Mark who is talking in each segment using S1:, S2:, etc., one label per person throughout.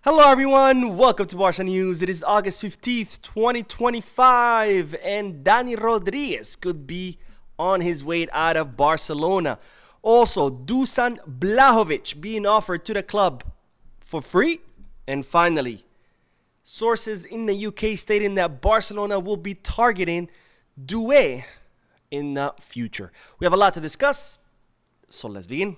S1: Hello everyone, welcome to Barca News. It is August 15th, 2025, and Dani Rodriguez could be on his way out of Barcelona. Also, Dusan Vlahovic being offered to the club for free. And finally, sources in the UK stating that Barcelona will be targeting Doue in the future. We have a lot to discuss, so let's begin.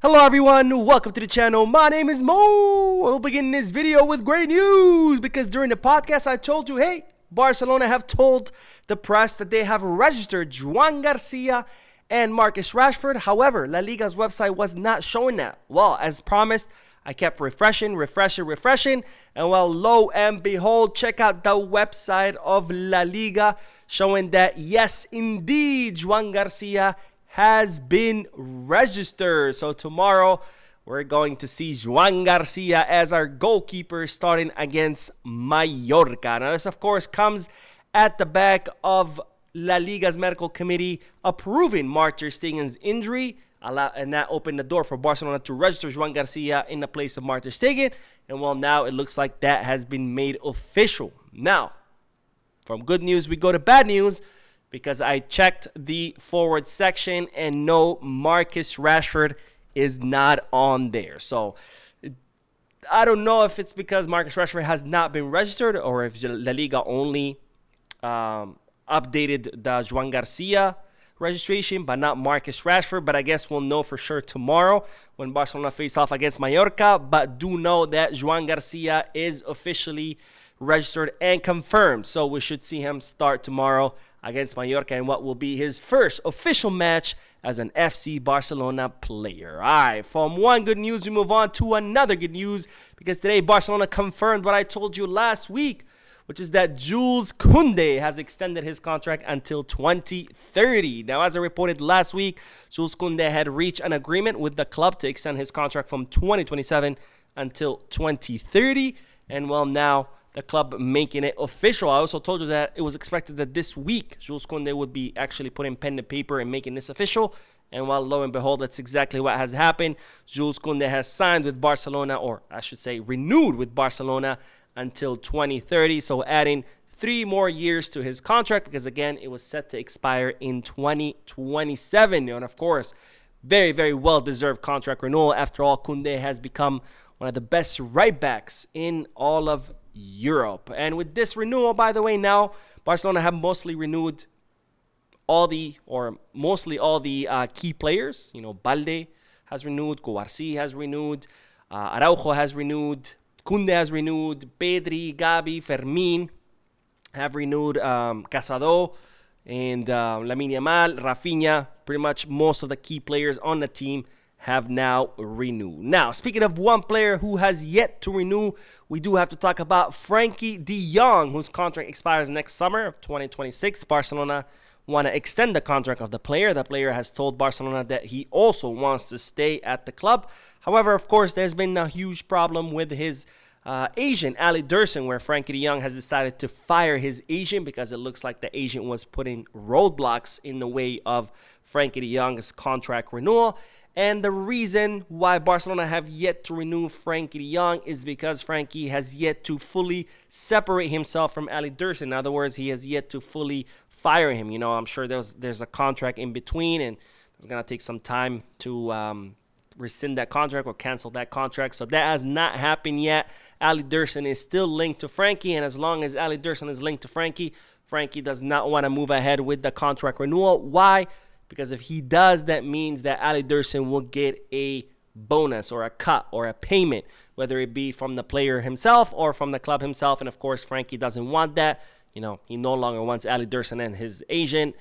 S1: Hello everyone, welcome to the channel. My name is Mo. We'll begin this video with great news because during the podcast I told you, hey, Barcelona have told the press that they have registered Juan Garcia and Marcus Rashford. However, La Liga's website was not showing that. Well, as promised, I kept refreshing, and well, lo and behold, check out the website of La Liga showing that yes, indeed, Juan Garcia has been registered. So tomorrow we're going to see Juan Garcia as our goalkeeper starting against Mallorca. Now this of course comes at the back of La Liga's medical committee approving Mark ter Stegen's injury, and that opened the door for Barcelona to register Juan Garcia in the place of Mark ter Stegen. And well, now it looks like that has been made official. Now, from good news we go to bad news, because I checked the forward section and no, Marcus Rashford is not on there. So I don't know if it's because Marcus Rashford has not been registered or if La Liga only updated the Juan Garcia registration, but not Marcus Rashford. But I guess we'll know for sure tomorrow when Barcelona face off against Mallorca. But do know that Juan Garcia is officially registered and confirmed. So we should see him start tomorrow against Mallorca in what will be his first official match as an FC Barcelona player. All right, from one good news, we move on to another good news because today Barcelona confirmed what I told you last week, which is that Jules Koundé has extended his contract until 2030. Now, as I reported last week, Jules Koundé had reached an agreement with the club to extend his contract from 2027 until 2030. And well, now the club making it official. I also told you that it was expected that this week Jules Koundé would be actually putting pen to paper and making this official. And well, lo and behold, that's exactly what has happened. Jules Koundé has signed with Barcelona, or I should say renewed with Barcelona until 2030. So adding 3 more years to his contract because, again, it was set to expire in 2027. And of course, very, very well-deserved contract renewal. After all, Koundé has become one of the best right backs in all of Europe. And with this renewal, by the way, now Barcelona have mostly renewed mostly all the key players. You know, Balde has renewed, Garcia has renewed, Araujo has renewed, Koundé has renewed, Pedri, Gavi, Fermin have renewed, Casado and Lamine Yamal, Rafinha. Pretty much most of the key players on the team have now renewed. Now, speaking of one player who has yet to renew, we do have to talk about Frenkie de Jong, whose contract expires next summer of 2026. Barcelona want to extend the contract of the player. The player has told Barcelona that he also wants to stay at the club. However, of course, there's been a huge problem with his agent, Ali Dursun, where Frenkie de Jong has decided to fire his agent because it looks like the agent was putting roadblocks in the way of Frenkie de Jong's contract renewal. And the reason why Barcelona have yet to renew Frenkie de Jong is because Frenkie has yet to fully separate himself from Ali Dursun. In other words, he has yet to fully fire him. You know, I'm sure there's a contract in between, and it's going to take some time to rescind that contract or cancel that contract. So that has not happened yet. Ali Dursun is still linked to Frenkie, and as long as Ali Dursun is linked to Frenkie, Frenkie does not want to move ahead with the contract renewal. Why? Because if he does, that means that Ali Dursun will get a bonus or a cut or a payment, whether it be from the player himself or from the club himself. And of course, Frenkie doesn't want that. You know, he no longer wants Ali Dursun and his agent.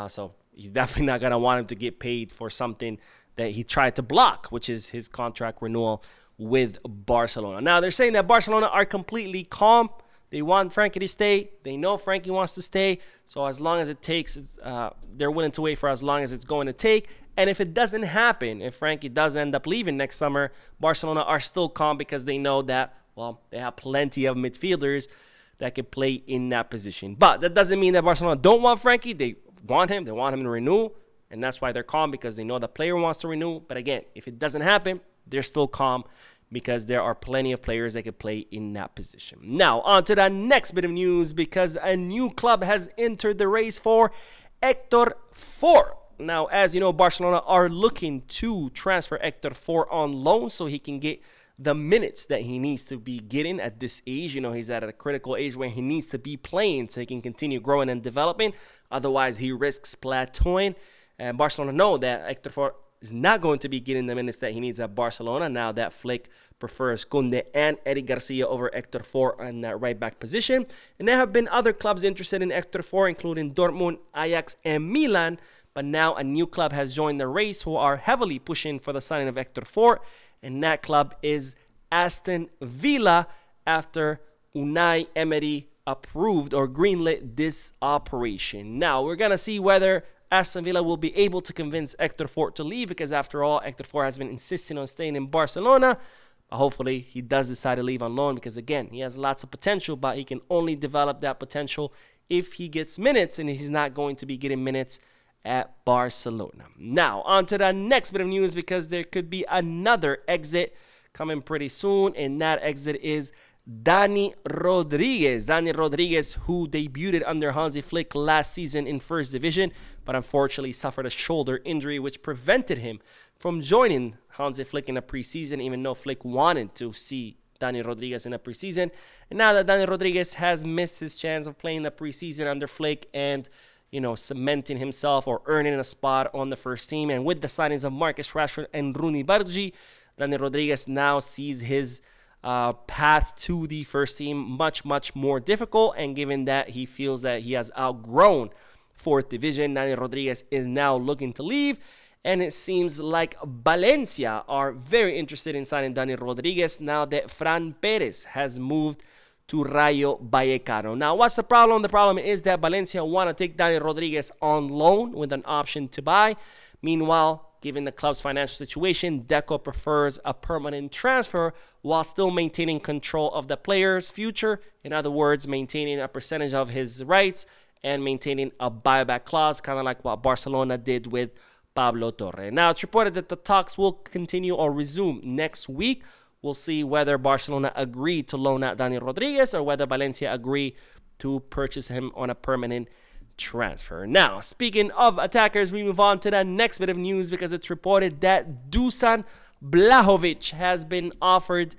S1: So he's definitely not going to want him to get paid for something that he tried to block, which is his contract renewal with Barcelona. Now, they're saying that Barcelona are completely calm. They want Frenkie to stay. They know Frenkie wants to stay. So as long as it takes, they're willing to wait for as long as it's going to take. And if it doesn't happen, if Frenkie does end up leaving next summer, Barcelona are still calm because they know that, well, they have plenty of midfielders that can play in that position. But that doesn't mean that Barcelona don't want Frenkie. They want him. They want him to renew. And that's why they're calm, because they know the player wants to renew. But again, if it doesn't happen, they're still calm because there are plenty of players that could play in that position. Now, on to the next bit of news, because a new club has entered the race for Hector Fort. Now, as you know, Barcelona are looking to transfer Hector Fort on loan so he can get the minutes that he needs to be getting at this age. You know, he's at a critical age where he needs to be playing so he can continue growing and developing. Otherwise, he risks plateauing. And Barcelona know that Hector Fort is not going to be getting the minutes that he needs at Barcelona now that Flick prefers Kundai and Eric Garcia over Hector Fort in that right back position. And there have been other clubs interested in Hector Fort, including Dortmund, Ajax, and Milan. But now a new club has joined the race who are heavily pushing for the signing of Hector Fort. And that club is Aston Villa, after Unai Emery approved or greenlit this operation. Now, we're going to see whether Aston Villa will be able to convince Hector Fort to leave, because after all, Hector Fort has been insisting on staying in Barcelona. Hopefully, he does decide to leave on loan, because again, he has lots of potential, but he can only develop that potential if he gets minutes, and he's not going to be getting minutes at Barcelona. Now, on to the next bit of news, because there could be another exit coming pretty soon, and that exit is Dani Rodriguez. Dani Rodriguez, who debuted under Hansi Flick last season in First Division, but unfortunately suffered a shoulder injury, which prevented him from joining Hansi Flick in the preseason, even though Flick wanted to see Dani Rodriguez in the preseason. And now that Dani Rodriguez has missed his chance of playing the preseason under Flick and, you know, cementing himself or earning a spot on the first team, and with the signings of Marcus Rashford and Rooney Bargi, Dani Rodriguez now sees his path to the first team much more difficult. And given that he feels that he has outgrown Fourth Division, Dani Rodriguez is now looking to leave. And it seems like Valencia are very interested in signing Dani Rodriguez now that Fran Perez has moved to Rayo Vallecano. Now, what's the problem? The problem is that Valencia want to take Dani Rodriguez on loan with an option to buy. Meanwhile, given the club's financial situation, Deco prefers a permanent transfer while still maintaining control of the player's future. In other words, maintaining a percentage of his rights and maintaining a buyback clause, kind of like what Barcelona did with Pablo Torre. Now, it's reported that the talks will continue or resume next week. We'll see whether Barcelona agree to loan out Dani Rodriguez or whether Valencia agree to purchase him on a permanent transfer. Now, speaking of attackers, we move on to the next bit of news, because it's reported that Dusan Vlahovic has been offered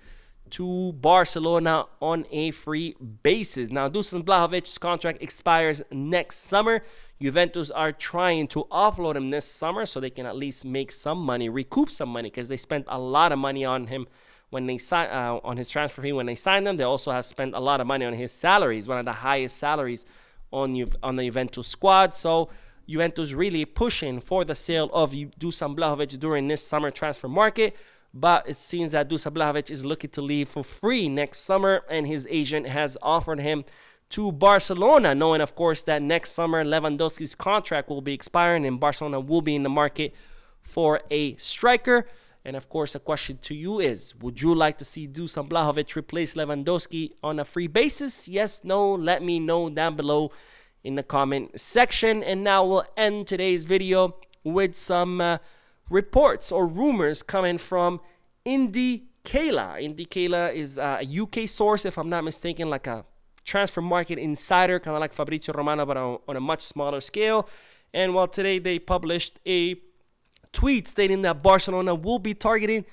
S1: to Barcelona on a free basis. Now, Dusan Vlahovic's contract expires next summer. Juventus are trying to offload him this summer so they can at least make some money, recoup some money, because they spent a lot of money on him when they on his transfer fee when they signed him. They also have spent a lot of money on his salaries, one of the highest salaries on the Juventus squad. So Juventus really pushing for the sale of Dusan Vlahovic during this summer transfer market. But it seems that Dusan Vlahovic is looking to leave for free next summer, and his agent has offered him to Barcelona, knowing, of course, that next summer Lewandowski's contract will be expiring and Barcelona will be in the market for a striker. And, of course, the question to you is, would you like to see Dusan Vlahovic replace Lewandowski on a free basis? Yes, no, let me know down below in the comment section. And now we'll end today's video with some reports or rumors coming from Indy Kayla. Indy Kayla is a UK source, if I'm not mistaken, like a transfer market insider, kind of like Fabrizio Romano, but on a much smaller scale. And well, today they published a tweet stating that Barcelona will be targeting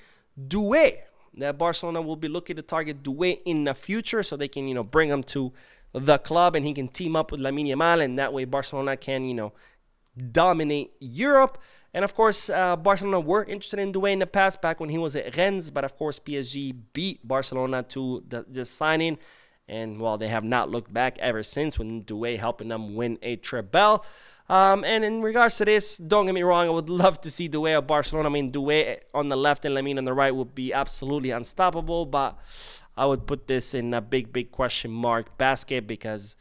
S1: Doue. That Barcelona will be looking to target Doue in the future so they can, bring him to the club and he can team up with Lamine Yamal, and that way Barcelona can, dominate Europe. And of course, Barcelona were interested in Doue in the past, back when he was at Rennes, but of course PSG beat Barcelona to the signing. And well, they have not looked back ever since, when Doue helping them win a treble. And in regards to this, don't get me wrong, I would love to see Doue at Barcelona. I mean, Doue on the left and Lamine on the right would be absolutely unstoppable, but I would put this in a big question mark basket, because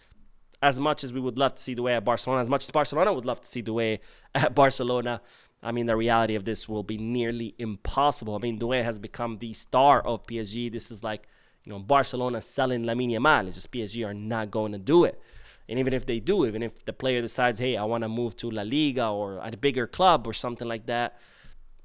S1: as much as we would love to see Doue at Barcelona, as much as Barcelona would love to see Doue at Barcelona, I mean, the reality of this will be nearly impossible. I mean, Doue has become the star of PSG. This is like, Barcelona selling Lamine Yamal. It's just PSG are not going to do it. And even if they do, even if the player decides, hey, I want to move to La Liga or at a bigger club or something like that,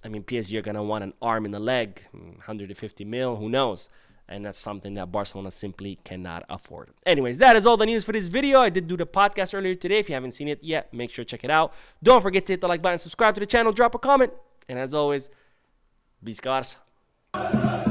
S1: I mean, PSG are going to want an arm and a leg, 150 mil, who knows? And that's something that Barcelona simply cannot afford. Anyways, that is all the news for this video. I did do the podcast earlier today. If you haven't seen it yet, make sure to check it out. Don't forget to hit the like button, subscribe to the channel, drop a comment. And as always, Visca Barça.